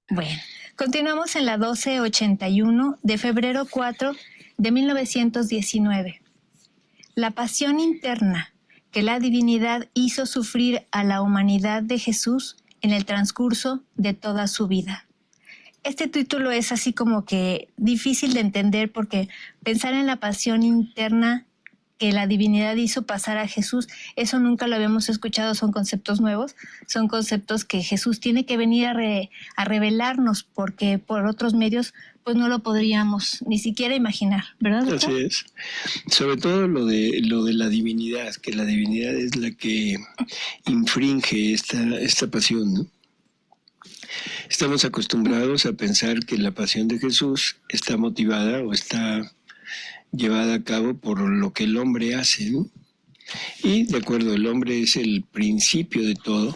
Bueno, continuamos en la 1281 de febrero 4 de 1919. La pasión interna que la divinidad hizo sufrir a la humanidad de Jesús en el transcurso de toda su vida. Este título es así como que difícil de entender porque pensar en la pasión interna que la divinidad hizo pasar a Jesús, eso nunca lo habíamos escuchado, son conceptos nuevos, son conceptos que Jesús tiene que venir a revelarnos porque por otros medios pues no lo podríamos ni siquiera imaginar, ¿verdad, doctor? Así es. Sobre todo lo de la divinidad, que la divinidad es la que infringe esta pasión, ¿no? Estamos acostumbrados a pensar que la pasión de Jesús está motivada o está llevada a cabo por lo que el hombre hace, ¿no? Y de acuerdo, el hombre es el principio de todo,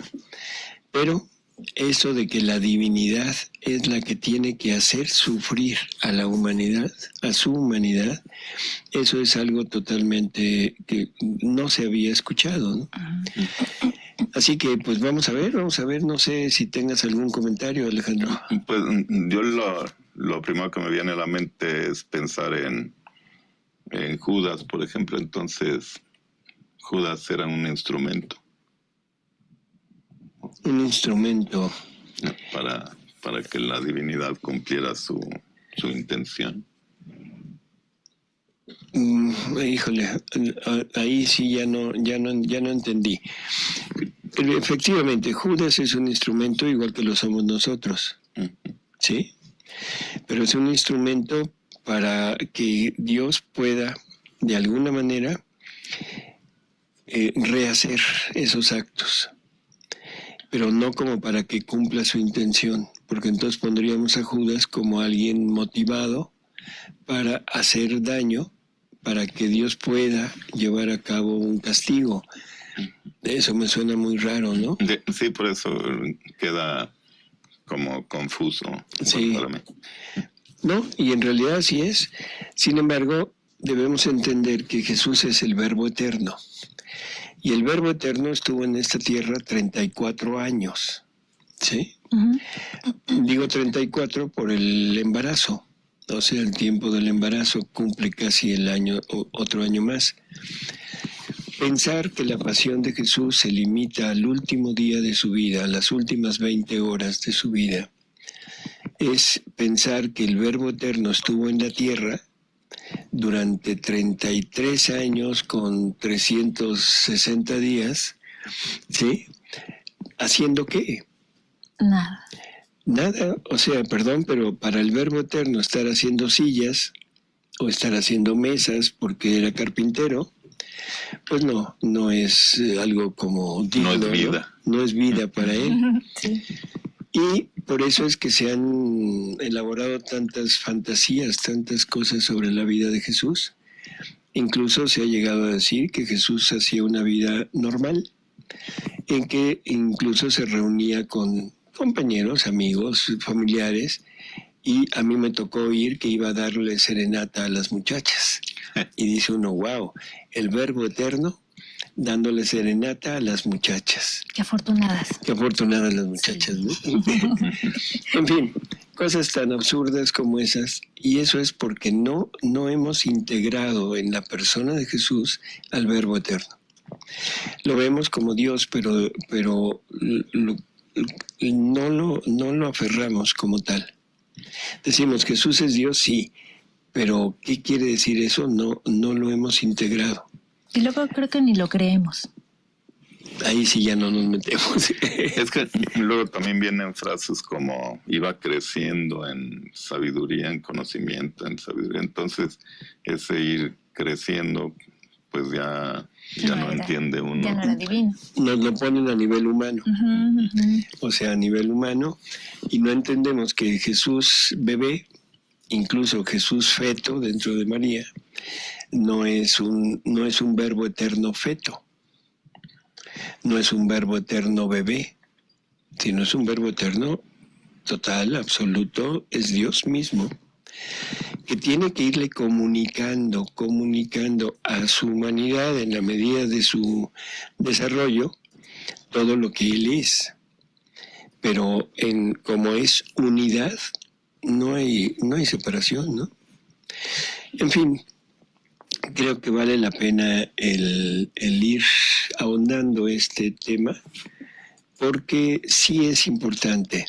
pero eso de que la divinidad es la que tiene que hacer sufrir a la humanidad, a su humanidad, eso es algo totalmente que no se había escuchado, ¿no? Así que pues vamos a ver, no sé si tengas algún comentario, Alejandro. Pues yo lo primero que me viene a la mente es pensar en Judas, por ejemplo. Entonces Judas era un instrumento. Un instrumento. Para que la divinidad cumpliera su intención. Híjole, ahí sí ya no entendí. Efectivamente, Judas es un instrumento igual que lo somos nosotros, ¿sí? Pero es un instrumento para que Dios pueda, de alguna manera, rehacer esos actos, pero no como para que cumpla su intención, porque entonces pondríamos a Judas como alguien motivado para hacer daño, para que Dios pueda llevar a cabo un castigo. Eso me suena muy raro, ¿no? Sí, por eso queda como confuso. Sí. Para mí. No, y en realidad así es. Sin embargo, debemos entender que Jesús es el Verbo eterno. Y el Verbo eterno estuvo en esta tierra 34 años. ¿Sí? Digo 34 por el embarazo. O sea, el tiempo del embarazo cumple casi el año, otro año más. Pensar que la pasión de Jesús se limita al último día de su vida, a las últimas 20 horas de su vida, es pensar que el Verbo eterno estuvo en la tierra durante 33 años con 360 días, ¿sí? ¿Haciendo qué? Nada. Nada, o sea, perdón, pero para el Verbo eterno estar haciendo sillas o estar haciendo mesas porque era carpintero, pues no es algo como digno, no es vida. No es vida para él. Sí. Y por eso es que se han elaborado tantas fantasías, tantas cosas sobre la vida de Jesús. Incluso se ha llegado a decir que Jesús hacía una vida normal, en que incluso se reunía con compañeros, amigos, familiares, y a mí me tocó oír que iba a darle serenata a las muchachas. Y dice uno, wow, el Verbo eterno dándole serenata a las muchachas. Qué afortunadas. Qué afortunadas las muchachas, ¿no? En fin, cosas tan absurdas como esas, y eso es porque no hemos integrado en la persona de Jesús al Verbo eterno. Lo vemos como Dios, pero no lo aferramos como tal. Decimos, Jesús es Dios, sí, pero ¿qué quiere decir eso? No lo hemos integrado. Y luego creo que ni lo creemos. Ahí sí ya no nos metemos. Es que luego también vienen frases como iba creciendo en sabiduría, en conocimiento, en sabiduría. Entonces, ese ir creciendo, pues ya no entiende uno. Ya no era divino. Nos lo ponen a nivel humano. O sea, a nivel humano, y no entendemos que Jesús bebé, incluso Jesús feto dentro de María, no es un Verbo eterno feto. No es un Verbo eterno bebé, sino es un Verbo eterno total, absoluto, es Dios mismo, que tiene que irle comunicando a su humanidad en la medida de su desarrollo todo lo que Él es. pero como es unidad, no hay separación, ¿no? En fin, creo que vale la pena el ir ahondando este tema, porque sí es importante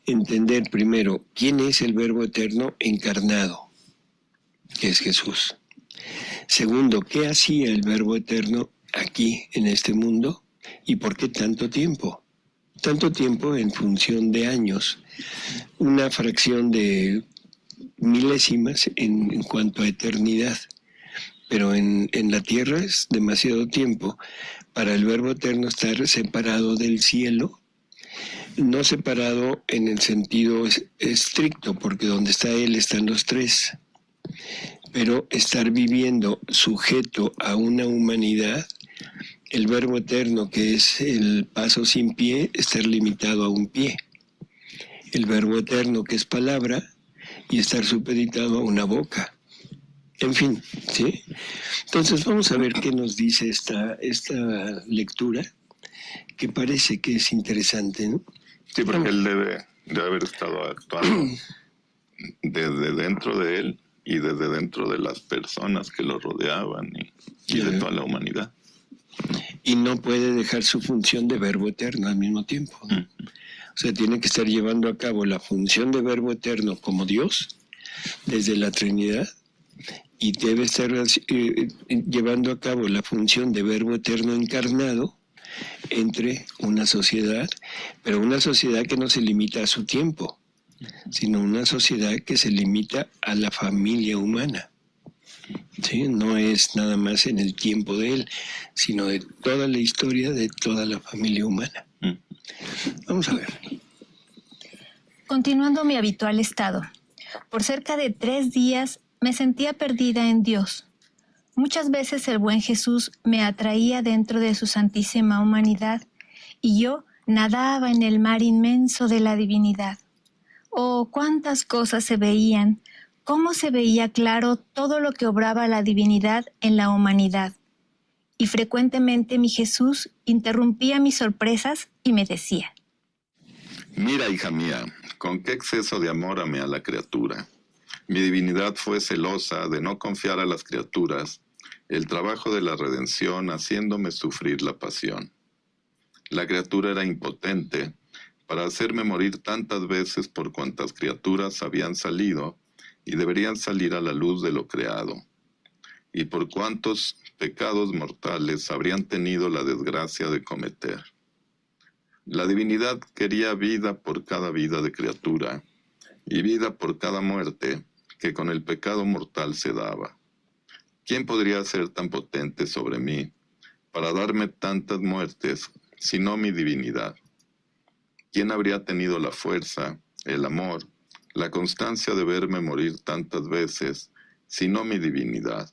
entender primero quién es el Verbo Eterno encarnado, que es Jesús. Segundo, ¿qué hacía el Verbo Eterno aquí en este mundo y por qué tanto tiempo? Tanto tiempo en función de años, una fracción de milésimas en cuanto a eternidad, pero en la tierra es demasiado tiempo para el Verbo Eterno estar separado del cielo, no separado en el sentido estricto, porque donde está Él están los tres, pero estar viviendo sujeto a una humanidad, el Verbo Eterno, que es el paso sin pie, estar limitado a un pie. El Verbo Eterno, que es palabra, y estar supeditado a una boca. En fin, ¿sí? Entonces vamos a ver qué nos dice esta lectura, que parece que es interesante, ¿no? Sí, porque él debe haber estado actuando desde dentro de él y desde dentro de las personas que lo rodeaban y de toda la humanidad. Y no puede dejar su función de Verbo Eterno al mismo tiempo, ¿no? O sea, tiene que estar llevando a cabo la función de Verbo Eterno como Dios, desde la Trinidad, y debe estar llevando a cabo la función de Verbo Eterno encarnado entre una sociedad, pero una sociedad que no se limita a su tiempo, sino una sociedad que se limita a la familia humana. ¿Sí? No es nada más en el tiempo de él, sino de toda la historia de toda la familia humana. Vamos a ver. Continuando mi habitual estado, por cerca de 3 días me sentía perdida en Dios. Muchas veces el buen Jesús me atraía dentro de su santísima humanidad y yo nadaba en el mar inmenso de la divinidad. Oh, cuántas cosas se veían, cómo se veía claro todo lo que obraba la divinidad en la humanidad. Y frecuentemente mi Jesús interrumpía mis sorpresas y me decía: Mira, hija mía, con qué exceso de amor amé a la criatura. Mi divinidad fue celosa de no confiar a las criaturas el trabajo de la redención, haciéndome sufrir la pasión. La criatura era impotente para hacerme morir tantas veces por cuantas criaturas habían salido y deberían salir a la luz de lo creado, y por cuantos pecados mortales habrían tenido la desgracia de cometer. La divinidad quería vida por cada vida de criatura, y vida por cada muerte que con el pecado mortal se daba. ¿Quién podría ser tan potente sobre mí para darme tantas muertes, sino mi divinidad? ¿Quién habría tenido la fuerza, el amor, la constancia de verme morir tantas veces, sino mi divinidad?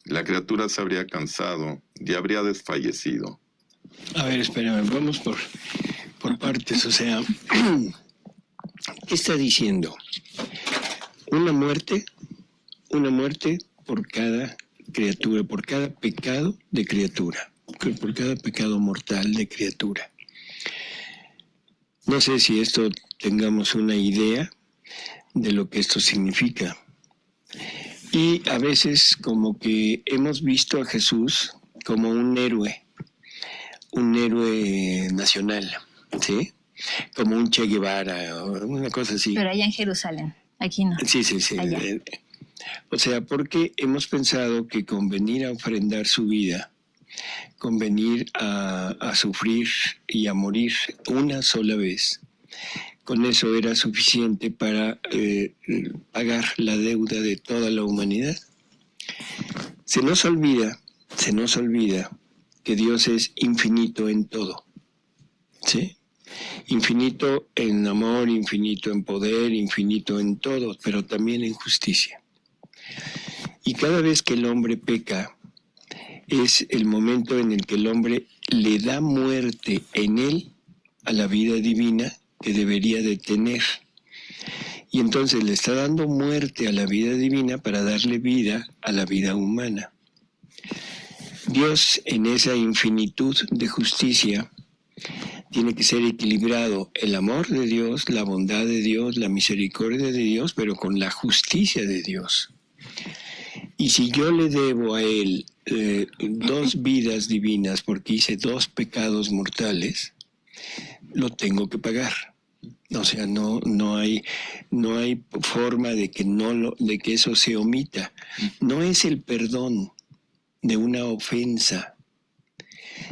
La criatura se habría cansado y habría desfallecido. A ver, espérame, vamos por partes. O sea, ¿qué está diciendo? Una muerte por cada criatura, por cada pecado de criatura, por cada pecado mortal de criatura. No sé si esto tengamos una idea de lo que esto significa. Y a veces como que hemos visto a Jesús como un héroe nacional, ¿sí? Como un Che Guevara o una cosa así. Pero allá en Jerusalén, aquí no. Sí. Allá. O sea, porque hemos pensado que con venir a ofrendar su vida, con venir a sufrir y a morir una sola vez, con eso era suficiente para pagar la deuda de toda la humanidad. Se nos olvida que Dios es infinito en todo, ¿sí? Infinito en amor, infinito en poder, infinito en todo, pero también en justicia. Y cada vez que el hombre peca, es el momento en el que el hombre le da muerte en él a la vida divina que debería de tener. Y entonces le está dando muerte a la vida divina para darle vida a la vida humana. Dios, en esa infinitud de justicia, tiene que ser equilibrado el amor de Dios, la bondad de Dios, la misericordia de Dios, pero con la justicia de Dios. Y si yo le debo a Él 2 vidas divinas porque hice 2 pecados mortales, lo tengo que pagar. O sea, no hay forma de que eso se omita. No es el perdón de una ofensa.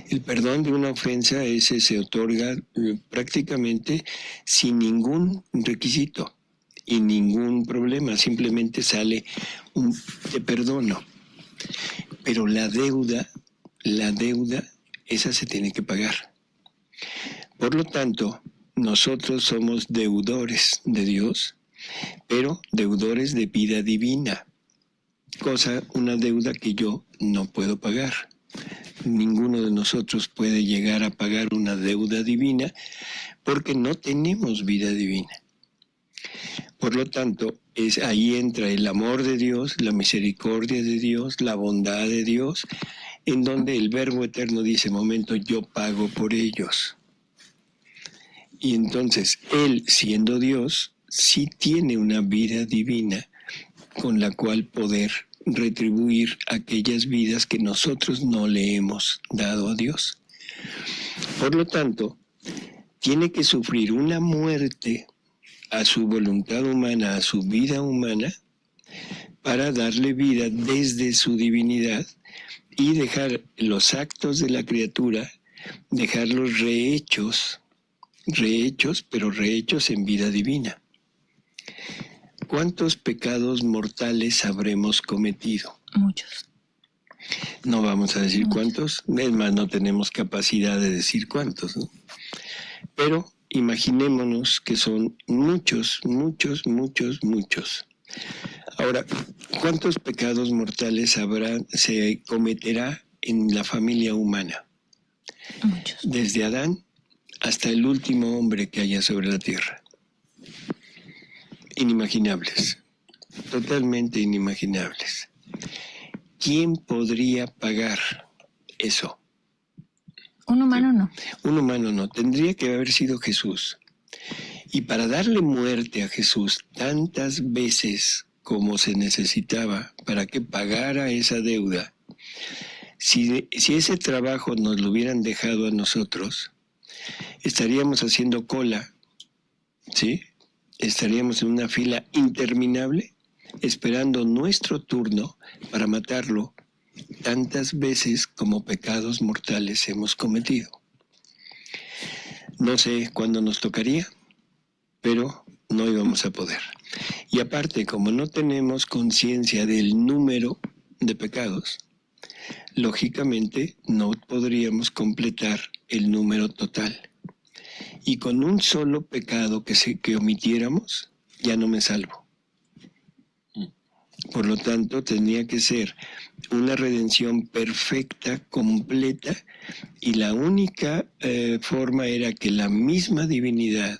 El perdón de una ofensa se otorga prácticamente sin ningún requisito y ningún problema. Simplemente sale te perdono. Pero la deuda, esa se tiene que pagar. Por lo tanto, nosotros somos deudores de Dios, pero deudores de vida divina. Una deuda que yo no puedo pagar. Ninguno de nosotros puede llegar a pagar una deuda divina porque no tenemos vida divina. Por lo tanto, ahí entra el amor de Dios, la misericordia de Dios, la bondad de Dios, en donde el Verbo Eterno dice, momento, yo pago por ellos. Y entonces, Él, siendo Dios, sí tiene una vida divina con la cual poder retribuir aquellas vidas que nosotros no le hemos dado a Dios. Por lo tanto, tiene que sufrir una muerte a su voluntad humana, a su vida humana, para darle vida desde su divinidad y dejar los actos de la criatura, dejarlos rehechos, pero rehechos en vida divina. ¿Cuántos pecados mortales habremos cometido? Muchos. No vamos a decir cuántos, es más, no tenemos capacidad de decir cuántos, ¿no? Pero imaginémonos que son muchos. Ahora, ¿cuántos pecados mortales se cometerá en la familia humana? Muchos. Desde Adán hasta el último hombre que haya sobre la tierra. Inimaginables, totalmente inimaginables. ¿Quién podría pagar eso? Un humano no. Un humano no, tendría que haber sido Jesús. Y para darle muerte a Jesús tantas veces como se necesitaba para que pagara esa deuda, si ese trabajo nos lo hubieran dejado a nosotros, estaríamos haciendo cola, ¿sí? Estaríamos en una fila interminable esperando nuestro turno para matarlo tantas veces como pecados mortales hemos cometido. No sé cuándo nos tocaría, pero no íbamos a poder. Y aparte, como no tenemos conciencia del número de pecados, lógicamente no podríamos completar el número total. Y con un solo pecado que omitiéramos, ya no me salvo. Por lo tanto, tenía que ser una redención perfecta, completa, y la única forma era que la misma divinidad,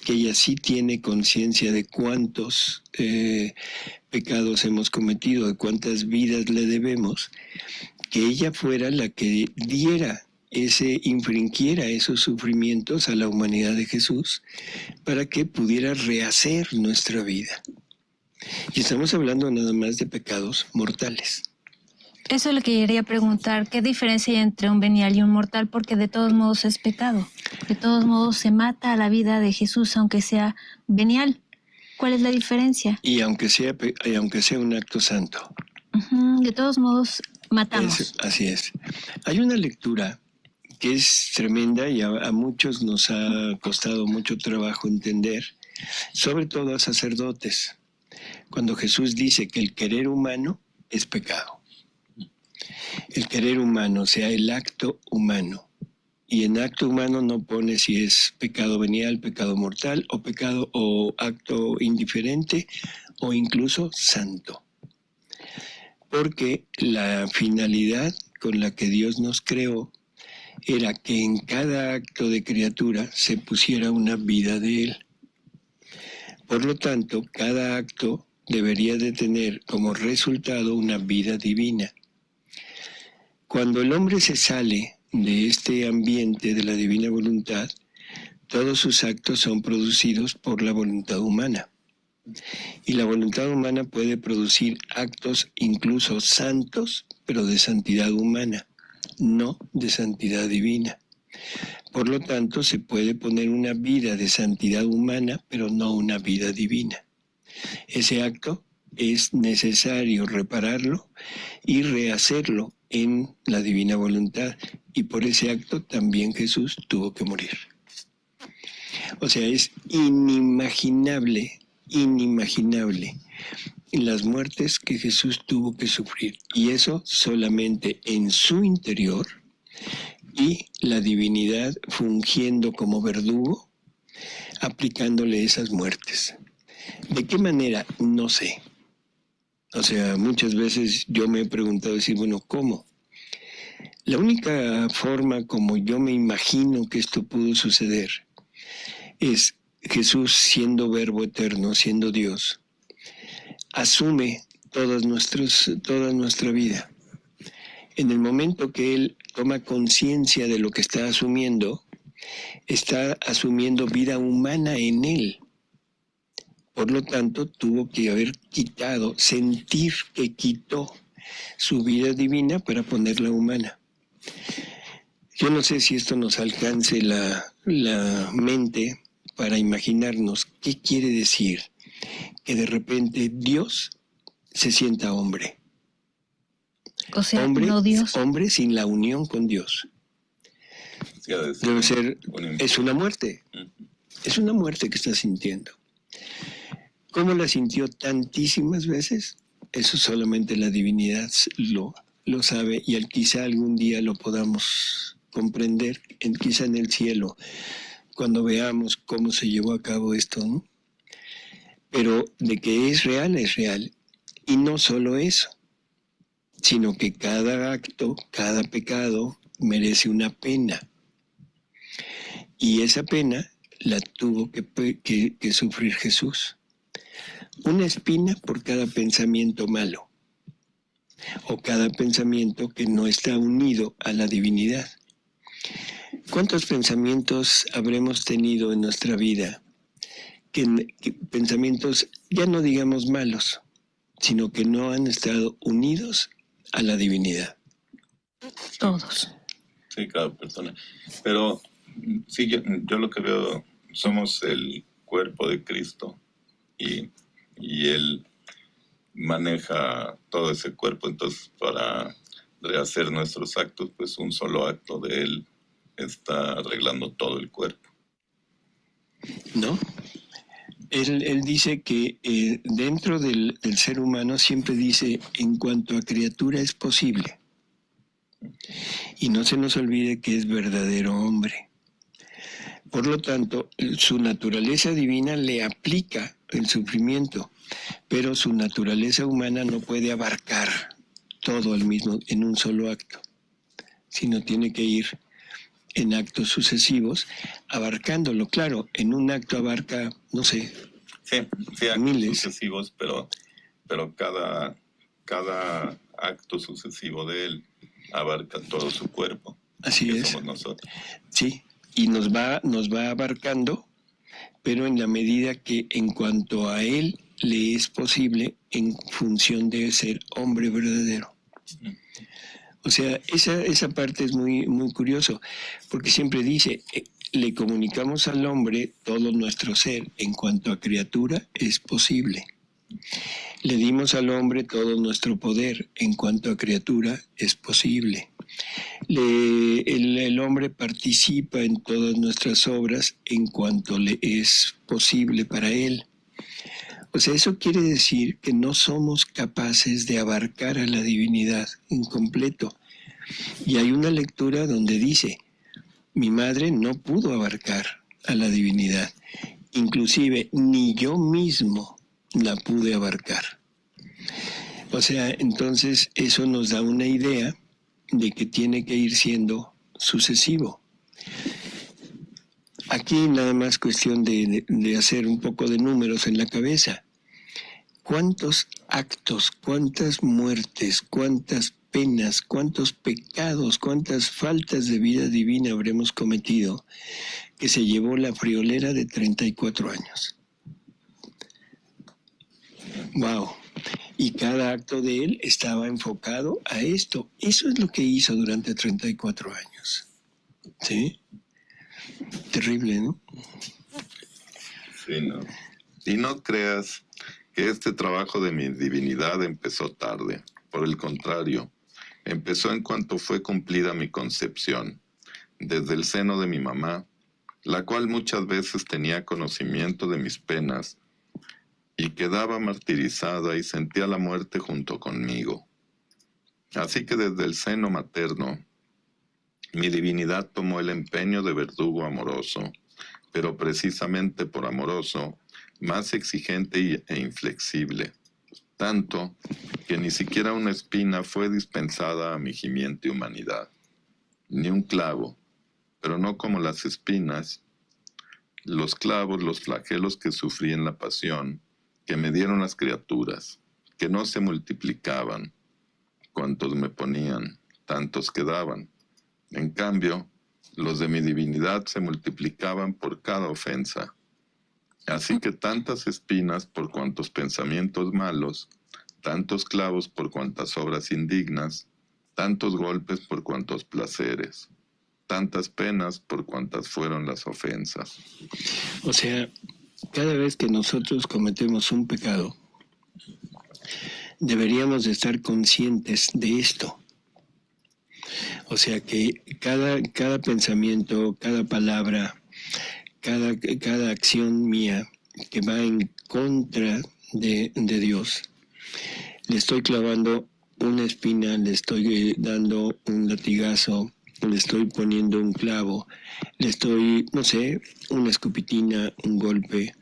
que ella sí tiene conciencia de cuántos pecados hemos cometido, de cuántas vidas le debemos, que ella fuera la que infringiera esos sufrimientos a la humanidad de Jesús para que pudiera rehacer nuestra vida. Y estamos hablando nada más de pecados mortales. Eso es lo que quería preguntar. ¿Qué diferencia hay entre un venial y un mortal? Porque de todos modos es pecado. De todos modos se mata a la vida de Jesús, aunque sea venial. ¿Cuál es la diferencia? Y aunque sea un acto santo. De todos modos matamos. Así es. Hay una lectura que es tremenda y a muchos nos ha costado mucho trabajo entender, sobre todo a sacerdotes, cuando Jesús dice que el querer humano es pecado. El querer humano, o sea, el acto humano. Y en acto humano no pone si es pecado venial, pecado mortal, o pecado o acto indiferente, o incluso santo. Porque la finalidad con la que Dios nos creó era que en cada acto de criatura se pusiera una vida de Él. Por lo tanto, cada acto debería de tener como resultado una vida divina. Cuando el hombre se sale de este ambiente de la divina voluntad, todos sus actos son producidos por la voluntad humana. Y la voluntad humana puede producir actos incluso santos, pero de santidad humana, no de santidad divina. Por lo tanto, se puede poner una vida de santidad humana, pero no una vida divina. Ese acto es necesario repararlo y rehacerlo en la divina voluntad. Y por ese acto también Jesús tuvo que morir. O sea, es inimaginable las muertes que Jesús tuvo que sufrir. Y eso solamente en su interior, y la divinidad fungiendo como verdugo, aplicándole esas muertes. ¿De qué manera? No sé. O sea, muchas veces yo me he preguntado, decir, bueno, ¿cómo? La única forma como yo me imagino que esto pudo suceder es Jesús, siendo Verbo eterno, siendo Dios, asume toda nuestra vida. En el momento que Él toma conciencia de lo que está asumiendo vida humana en Él. Por lo tanto, tuvo que haber sentir que quitó su vida divina para ponerla humana. Yo no sé si esto nos alcance la mente para imaginarnos qué quiere decir que de repente Dios se sienta hombre. O sea, no Dios. Hombre sin la unión con Dios. Debe ser, es una muerte. Es una muerte que está sintiendo. ¿Cómo la sintió tantísimas veces? Eso solamente la divinidad lo sabe, y quizá algún día lo podamos comprender, quizá en el cielo, cuando veamos cómo se llevó a cabo esto, ¿no? Pero de que es real, es real. Y no solo eso, sino que cada acto, cada pecado merece una pena. Y esa pena la tuvo que sufrir Jesús. Una espina por cada pensamiento malo, o cada pensamiento que no está unido a la divinidad. ¿Cuántos pensamientos habremos tenido en nuestra vida? Que pensamientos, ya no digamos malos, sino que no han estado unidos a la divinidad. Todos. Sí, cada persona. Pero sí, yo lo que veo, somos el cuerpo de Cristo y Él maneja todo ese cuerpo. Entonces, para rehacer nuestros actos, pues un solo acto de Él está arreglando todo el cuerpo. ¿No? Él dice que dentro del ser humano siempre dice, en cuanto a criatura es posible. Y no se nos olvide que es verdadero hombre. Por lo tanto, su naturaleza divina le aplica el sufrimiento, pero su naturaleza humana no puede abarcar todo en un solo acto, sino tiene que ir en actos sucesivos, abarcándolo. Claro, en un acto abarca, no sé, sí, actos miles sucesivos, pero cada acto sucesivo de Él abarca todo su cuerpo. Así que es. Somos nosotros. Sí, y nos va abarcando, pero en la medida que en cuanto a Él le es posible, en función de ser hombre verdadero. O sea, esa parte es muy, muy curioso, porque siempre dice, le comunicamos al hombre todo nuestro ser, en cuanto a criatura es posible. Le dimos al hombre todo nuestro poder, en cuanto a criatura es posible. El hombre participa en todas nuestras obras en cuanto le es posible para él. O sea, eso quiere decir que no somos capaces de abarcar a la divinidad en completo. Y hay una lectura donde dice, mi madre no pudo abarcar a la divinidad, inclusive ni yo mismo la pude abarcar. O sea, entonces eso nos da una idea de que tiene que ir siendo sucesivo. Aquí nada más cuestión de hacer un poco de números en la cabeza. ¿Cuántos actos, cuántas muertes, cuántas penas, cuántos pecados, cuántas faltas de vida divina habremos cometido, que se llevó la friolera de 34 años. ¡Wow! Y cada acto de él estaba enfocado a esto. Eso es lo que hizo durante 34 años. ¿Sí? Terrible, ¿no? Sí, ¿no? Y no creas que este trabajo de mi divinidad empezó tarde. Por el contrario, empezó en cuanto fue cumplida mi concepción, desde el seno de mi mamá, la cual muchas veces tenía conocimiento de mis penas y quedaba martirizada y sentía la muerte junto conmigo. Así que desde el seno materno, mi divinidad tomó el empeño de verdugo amoroso, pero precisamente por amoroso, más exigente e inflexible, tanto que ni siquiera una espina fue dispensada a mi gimiente humanidad, ni un clavo, pero no como las espinas, los clavos, los flagelos que sufrí en la pasión, que me dieron las criaturas, que no se multiplicaban, cuantos me ponían, tantos quedaban. En cambio, los de mi divinidad se multiplicaban por cada ofensa. Así que tantas espinas por cuantos pensamientos malos, tantos clavos por cuantas obras indignas, tantos golpes por cuantos placeres, tantas penas por cuantas fueron las ofensas. O sea, cada vez que nosotros cometemos un pecado, deberíamos de estar conscientes de esto. O sea que cada pensamiento, cada palabra, cada acción mía que va en contra de Dios, le estoy clavando una espina, le estoy dando un latigazo, le estoy poniendo un clavo, le estoy, no sé, una escupitina, un golpe.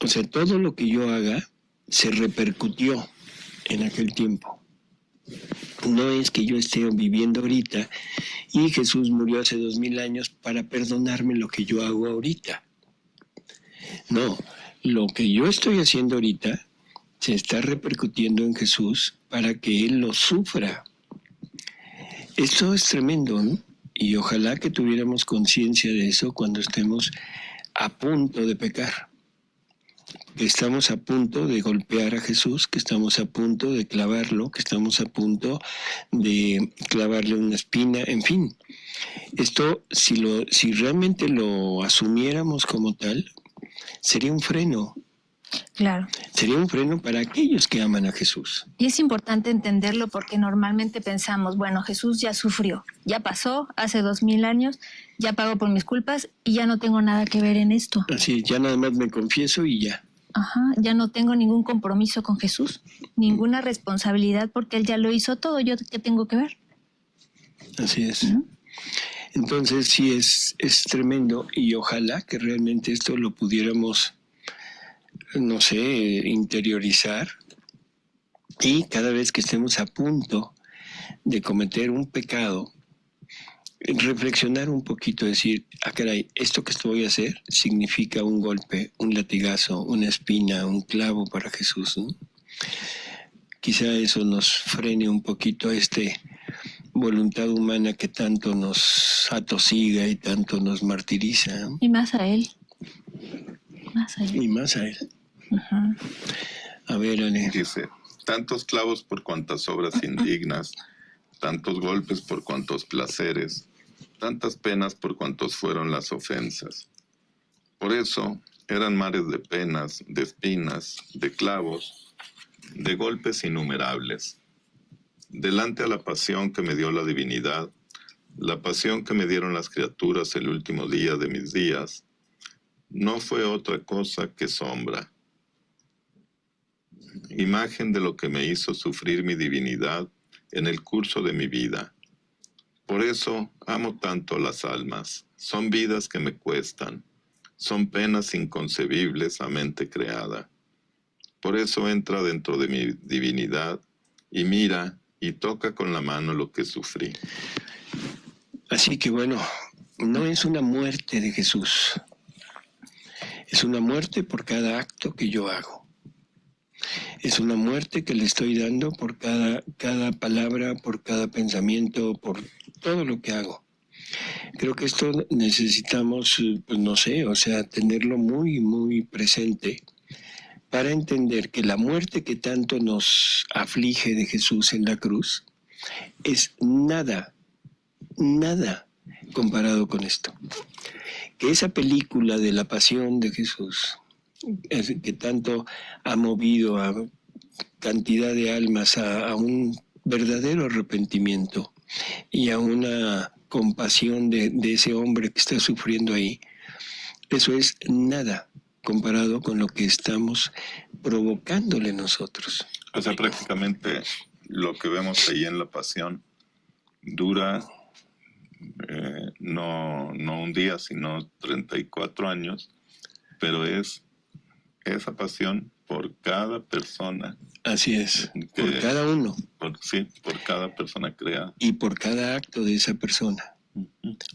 O sea, todo lo que yo haga se repercutió en aquel tiempo. No es que yo esté viviendo ahorita y Jesús murió hace 2000 años para perdonarme lo que yo hago ahorita. No, lo que yo estoy haciendo ahorita se está repercutiendo en Jesús para que Él lo sufra. Esto es tremendo, ¿no? Y ojalá que tuviéramos conciencia de eso cuando estemos a punto de pecar. Que estamos a punto de golpear a Jesús, que estamos a punto de clavarlo, que estamos a punto de clavarle una espina, en fin. Esto, si realmente lo asumiéramos como tal, sería un freno. Claro. Sería un freno para aquellos que aman a Jesús. Y es importante entenderlo porque normalmente pensamos, bueno, Jesús ya sufrió, ya pasó hace 2000 años, ya pagó por mis culpas y ya no tengo nada que ver en esto. Así, ya nada más me confieso y ya. Ajá, ya no tengo ningún compromiso con Jesús, ninguna responsabilidad porque Él ya lo hizo todo, ¿yo qué tengo que ver? Así es. Entonces sí es tremendo y ojalá que realmente esto lo pudiéramos, no sé, interiorizar y cada vez que estemos a punto de cometer un pecado, reflexionar un poquito, decir, caray, esto que voy a hacer significa un golpe, un latigazo, una espina, un clavo para Jesús, ¿no? Quizá eso nos frene un poquito voluntad humana que tanto nos atosiga y tanto nos martiriza, ¿no? Y más a Él. Más a Él. Y más a Él. Uh-huh. A ver, Ale. Dice, tantos clavos por cuantas obras indignas, tantos golpes por cuantos placeres, tantas penas por cuantos fueron las ofensas. Por eso eran mares de penas, de espinas, de clavos, de golpes innumerables. Delante a la pasión que me dio la divinidad, la pasión que me dieron las criaturas el último día de mis días, no fue otra cosa que sombra. Imagen de lo que me hizo sufrir mi divinidad en el curso de mi vida. Por eso amo tanto las almas. Son vidas que me cuestan. Son penas inconcebibles a mente creada. Por eso entra dentro de mi divinidad y mira y toca con la mano lo que sufrí. Así que bueno, no es una muerte de Jesús. Es una muerte por cada acto que yo hago. Es una muerte que le estoy dando por cada palabra, por cada pensamiento, por todo lo que hago. Creo que esto necesitamos, pues no sé, o sea, tenerlo muy, muy presente para entender que la muerte que tanto nos aflige de Jesús en la cruz es nada, nada comparado con esto. Que esa película de la pasión de Jesús, que tanto ha movido a cantidad de almas a un verdadero arrepentimiento y a una compasión de ese hombre que está sufriendo ahí, eso es nada comparado con lo que estamos provocándole nosotros. O sea, prácticamente lo que vemos ahí en la pasión dura no un día, sino 34 años, pero es esa pasión por cada persona. Así es, por cada uno. Sí, por cada persona creada. Y por cada acto de esa persona.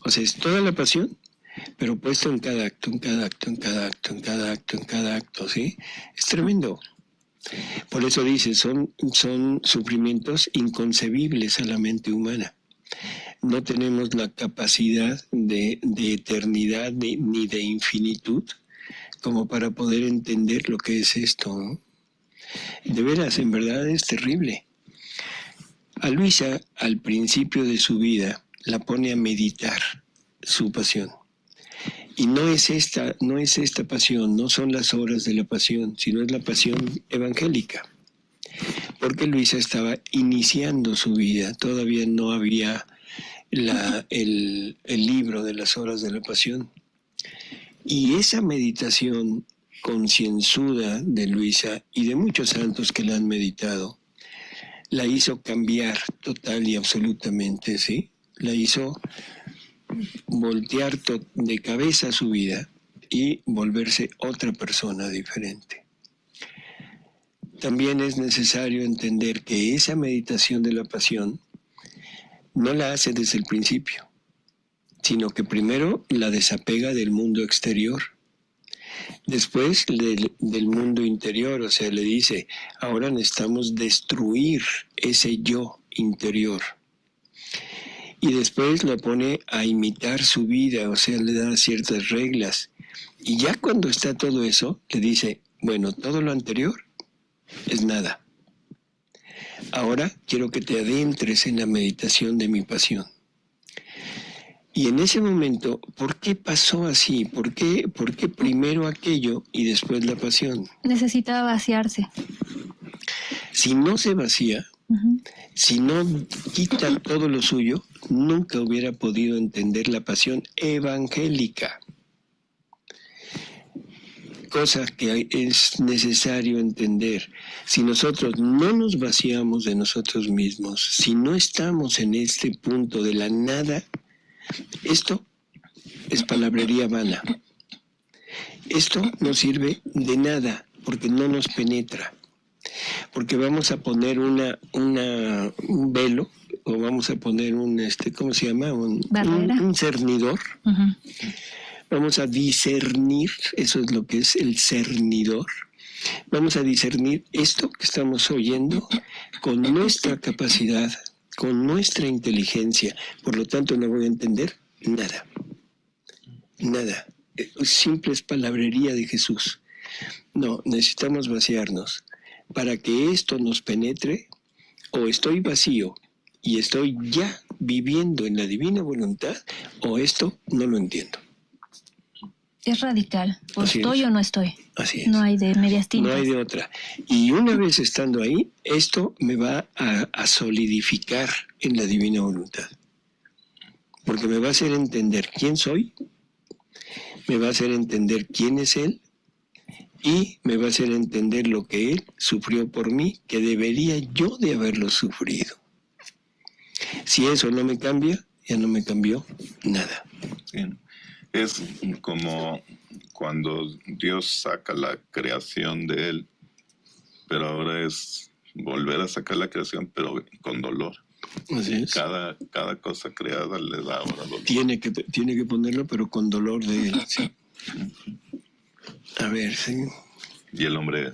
O sea, es toda la pasión, pero puesto en cada acto, en cada acto, en cada acto, en cada acto, en cada acto, ¿sí? Es tremendo. Por eso dice, son sufrimientos inconcebibles a la mente humana. No tenemos la capacidad de eternidad ni de infinitud como para poder entender lo que es esto, ¿no? De veras, en verdad es terrible. A Luisa, al principio de su vida, la pone a meditar su pasión. Y no es esta pasión, no son las horas de la pasión, sino es la pasión evangélica. Porque Luisa estaba iniciando su vida, todavía no había el libro de las horas de la pasión. Y esa meditación concienzuda de Luisa y de muchos santos que la han meditado, la hizo cambiar total y absolutamente, ¿sí? La hizo voltear de cabeza su vida y volverse otra persona diferente. También es necesario entender que esa meditación de la pasión no la hace desde el principio, sino que primero la desapega del mundo exterior, después del mundo interior, o sea, le dice, ahora necesitamos destruir ese yo interior. Y después la pone a imitar su vida, o sea, le da ciertas reglas. Y ya cuando está todo eso, le dice, bueno, todo lo anterior es nada. Ahora quiero que te adentres en la meditación de mi pasión. Y en ese momento, ¿por qué pasó así? ¿Por qué primero aquello y después la pasión? Necesitaba vaciarse. Si no se vacía, si no quita todo lo suyo, nunca hubiera podido entender la pasión evangélica. Cosa que es necesario entender. Si nosotros no nos vaciamos de nosotros mismos, si no estamos en este punto de la nada, esto es palabrería vana. Esto no sirve de nada porque no nos penetra. Porque vamos a poner un velo o vamos a poner ¿cómo se llama? Un cernidor. Vamos a discernir, eso es lo que es el cernidor. Vamos a discernir esto que estamos oyendo con nuestra capacidad, con nuestra inteligencia. Por lo tanto, no voy a entender nada. Nada. Simple es palabrería de Jesús. No, necesitamos vaciarnos. Para que esto nos penetre, o estoy vacío y estoy ya viviendo en la divina voluntad, o esto no lo entiendo. Es radical. O Así estoy es. o no estoy. Así es. No hay de medias tintas. No hay de otra. Y una vez estando ahí, esto me va a solidificar en la divina voluntad. Porque me va a hacer entender quién soy, me va a hacer entender quién es Él, y me va a hacer entender lo que Él sufrió por mí, que debería yo de haberlo sufrido. Si eso no me cambia, ya no me cambió nada. Bien. Es como cuando Dios saca la creación de Él, pero ahora es volver a sacar la creación, pero con dolor. Así es. Cada cosa creada le da ahora dolor. Tiene que ponerlo, pero con dolor de Él. Sí. A ver, sí. Y el hombre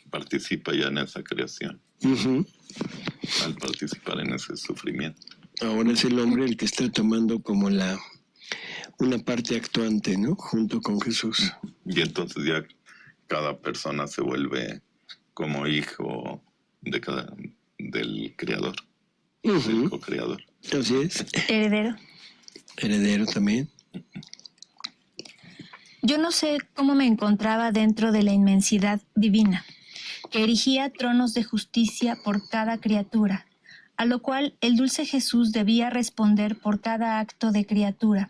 participa ya en esa creación, Ujú. al participar en ese sufrimiento. Ahora es el hombre el que está tomando como una parte actuante, ¿no? Junto con Jesús. Y entonces ya cada persona se vuelve como hijo del creador, del Ujú. co-creador. Así es. Heredero. Heredero también. Yo no sé cómo me encontraba dentro de la inmensidad divina, que erigía tronos de justicia por cada criatura, a lo cual el dulce Jesús debía responder por cada acto de criatura,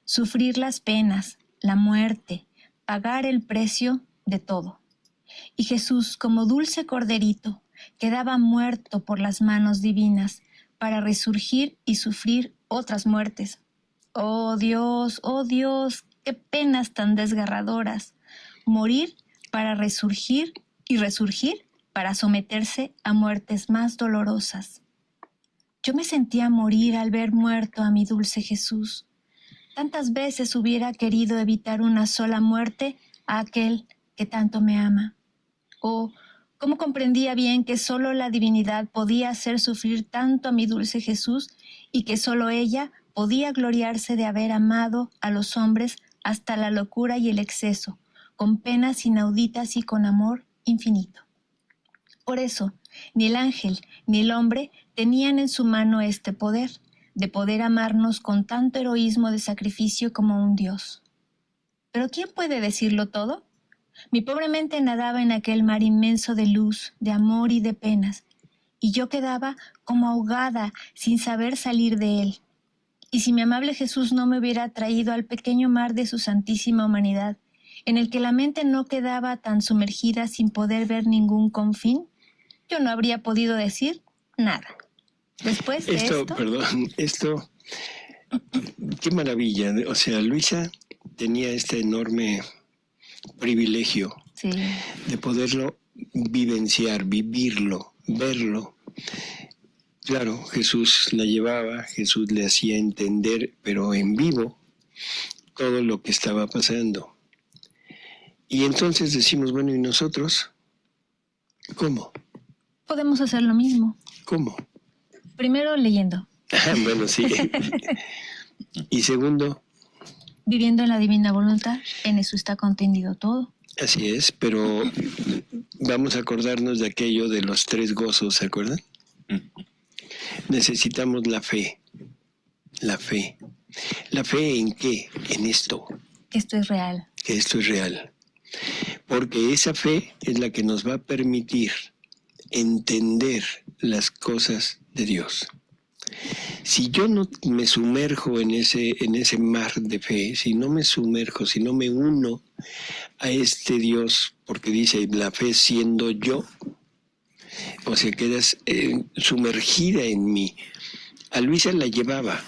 sufrir las penas, la muerte, pagar el precio de todo. Y Jesús, como dulce corderito, quedaba muerto por las manos divinas para resurgir y sufrir otras muertes. Oh Dios, qué penas tan desgarradoras. Morir para resurgir y resurgir para someterse a muertes más dolorosas. Yo me sentía morir al ver muerto a mi dulce Jesús. Tantas veces hubiera querido evitar una sola muerte a aquel que tanto me ama. Oh, cómo comprendía bien que solo la divinidad podía hacer sufrir tanto a mi dulce Jesús y que solo ella podía gloriarse de haber amado a los hombres hasta la locura y el exceso, con penas inauditas y con amor infinito. Por eso, ni el ángel ni el hombre tenían en su mano este poder, de poder amarnos con tanto heroísmo de sacrificio como un Dios. ¿Pero quién puede decirlo todo? Mi pobre mente nadaba en aquel mar inmenso de luz, de amor y de penas, y yo quedaba como ahogada sin saber salir de él. Y si mi amable Jesús no me hubiera traído al pequeño mar de su santísima humanidad, en el que la mente no quedaba tan sumergida sin poder ver ningún confín, yo no habría podido decir nada. Después de esto, qué maravilla. O sea, Luisa tenía este enorme privilegio sí, de poderlo vivenciar, vivirlo, verlo. Claro, Jesús la llevaba, Jesús le hacía entender, pero en vivo, todo lo que estaba pasando. Y entonces decimos, bueno, ¿y nosotros? ¿Cómo? podemos hacer lo mismo. ¿Cómo? Primero, leyendo. Bueno, sí. Y segundo, Viviendo en la divina voluntad, en eso está contenido todo. así es, pero vamos a acordarnos de aquello de los 3 gozos, ¿se acuerdan? Necesitamos la fe. La fe. ¿La fe en qué? En esto. Que esto es real. Que esto es real. Porque esa fe es la que nos va a permitir entender las cosas de Dios. Si yo no me sumerjo en ese mar de fe, si no me sumerjo, si no me uno a este Dios, porque dice la fe siendo yo, o sea, quedas sumergida en mí. A Luisa la llevaba.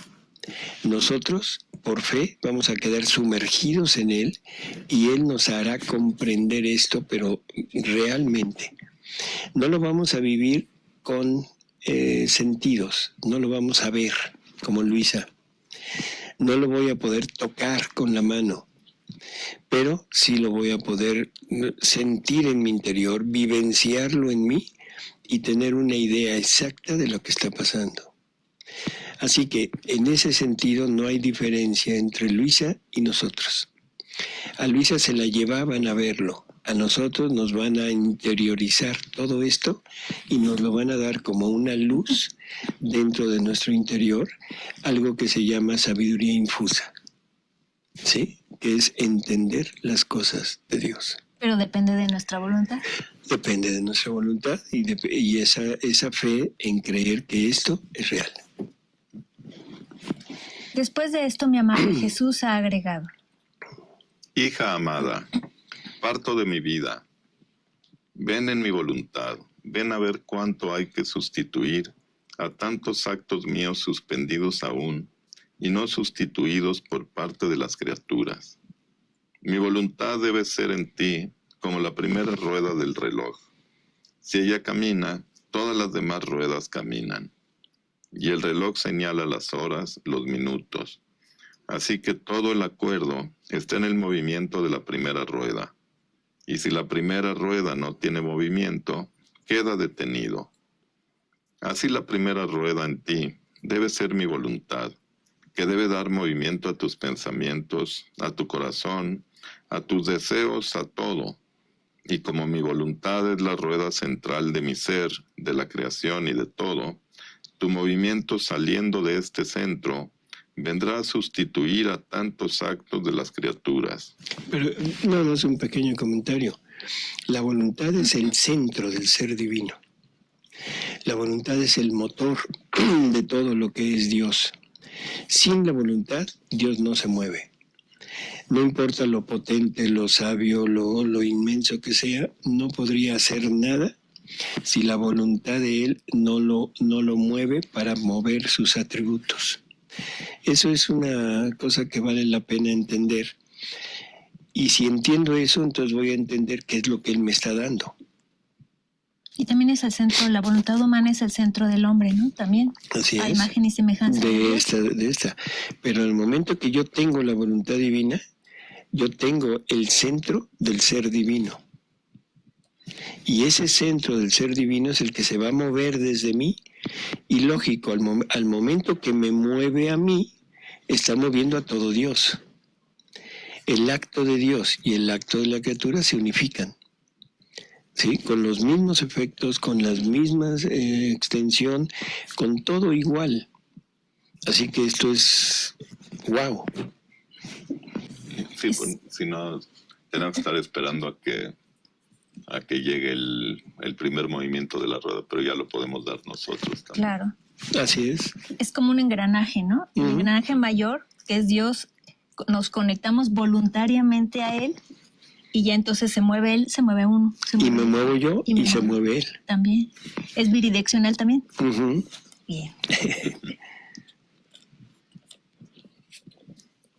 Nosotros, por fe, vamos a quedar sumergidos en Él y Él nos hará comprender esto, pero realmente. No lo vamos a vivir con sentidos, no lo vamos a ver como Luisa. No lo voy a poder tocar con la mano, pero sí lo voy a poder sentir en mi interior, vivenciarlo en mí y tener una idea exacta de lo que está pasando. Así que en ese sentido no hay diferencia entre Luisa y nosotros. A Luisa se la llevaban a verlo, a nosotros nos van a interiorizar todo esto y nos lo van a dar como una luz dentro de nuestro interior, algo que se llama sabiduría infusa, ¿sí? Que es entender las cosas de Dios. Pero depende de nuestra voluntad. Depende de nuestra voluntad y esa fe en creer que esto es real. Después de esto, mi amado Jesús ha agregado: Hija amada, parto de mi vida. Ven en mi voluntad, ven a ver cuánto hay que sustituir a tantos actos míos suspendidos aún y no sustituidos por parte de las criaturas. Mi voluntad debe ser en ti como la primera rueda del reloj. Si ella camina, todas las demás ruedas caminan. Y el reloj señala las horas, los minutos. Así que todo el acuerdo está en el movimiento de la primera rueda. Y si la primera rueda no tiene movimiento, queda detenido. Así la primera rueda en ti debe ser mi voluntad, que debe dar movimiento a tus pensamientos, a tu corazón, a tus deseos, a todo. Y como mi voluntad es la rueda central de mi ser, de la creación y de todo, tu movimiento saliendo de este centro vendrá a sustituir a tantos actos de las criaturas. Pero nada más un pequeño comentario. La voluntad es el centro del ser divino. La voluntad es el motor de todo lo que es Dios. Sin la voluntad, Dios no se mueve. No importa lo potente, lo sabio, lo inmenso que sea, no podría hacer nada si la voluntad de Él no lo mueve para mover sus atributos. Eso es una cosa que vale la pena entender. Y si entiendo eso, entonces voy a entender qué es lo que Él me está dando. Y también es el centro, la voluntad humana es el centro del hombre, ¿no? También. Así a es. Imagen y semejanza de esta. Pero en el momento que yo tengo la voluntad divina, yo tengo el centro del ser divino. Y ese centro del ser divino es el que se va a mover desde mí. Y lógico, al momento que me mueve a mí, está moviendo a todo Dios. El acto de Dios y el acto de la criatura se unifican. ¿Sí? Con los mismos efectos, con las mismas extensión, con todo igual. Así que esto es wow. Sí, pues, si no, tenemos que estar esperando a que llegue el primer movimiento de la rueda, pero ya lo podemos dar nosotros también. Claro. Así es. Es como un engranaje, ¿no? El engranaje mayor, que es Dios, nos conectamos voluntariamente a Él y ya entonces se mueve Él, se mueve uno. Y me muevo yo y se mueve Él. También. ¿Es bidireccional también? Bien.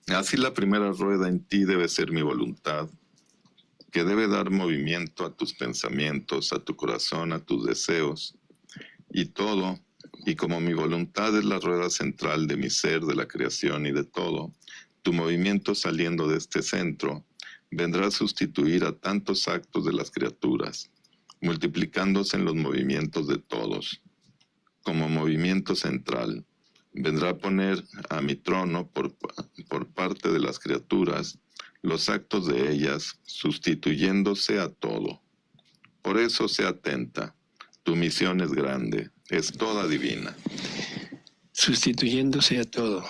Así la primera rueda en ti debe ser mi voluntad, que debe dar movimiento a tus pensamientos, a tu corazón, a tus deseos, y todo, y como mi voluntad es la rueda central de mi ser, de la creación y de todo, tu movimiento saliendo de este centro vendrá a sustituir a tantos actos de las criaturas, multiplicándose en los movimientos de todos. Como movimiento central, vendrá a poner a mi trono por parte de las criaturas los actos de ellas, sustituyéndose a todo. Por eso sé atenta, tu misión es grande, es toda divina. Sustituyéndose a todo.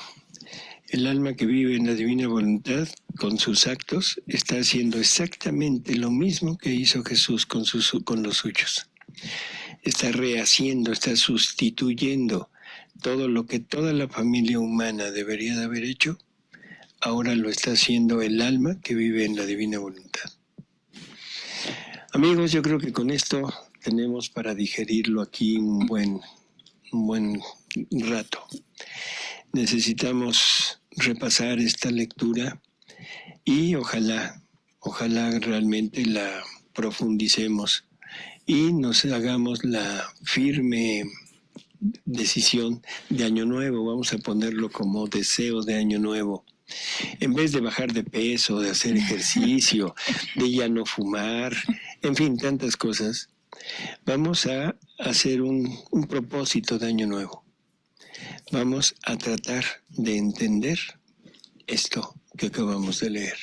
El alma que vive en la divina voluntad, con sus actos, está haciendo exactamente lo mismo que hizo Jesús con los suyos. Está rehaciendo, está sustituyendo todo lo que toda la familia humana debería de haber hecho. Ahora lo está haciendo el alma que vive en la divina voluntad. Amigos, yo creo que con esto tenemos para digerirlo aquí un buen rato. Necesitamos repasar esta lectura y ojalá realmente la profundicemos y nos hagamos la firme decisión de Año Nuevo. Vamos a ponerlo como deseo de Año Nuevo. En vez de bajar de peso, de hacer ejercicio, de ya no fumar, en fin, tantas cosas, vamos a hacer un propósito de Año Nuevo. Vamos a tratar de entender esto que acabamos de leer.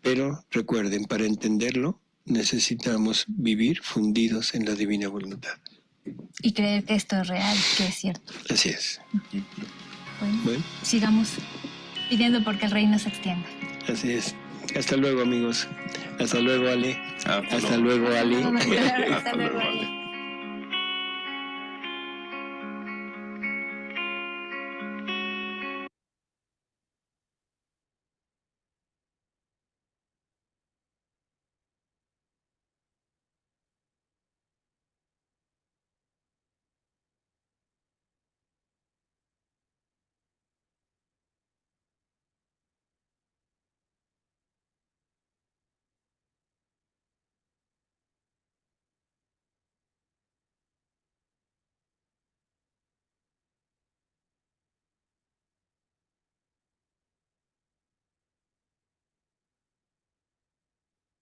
Pero recuerden, para entenderlo necesitamos vivir fundidos en la divina voluntad. Y creer que esto es real, que es cierto. Así es. Bueno, sigamos pidiendo porque el reino se extienda. Así es. Hasta luego, amigos. Hasta luego, Ale. Hasta luego, Ale. Hasta luego, Ale.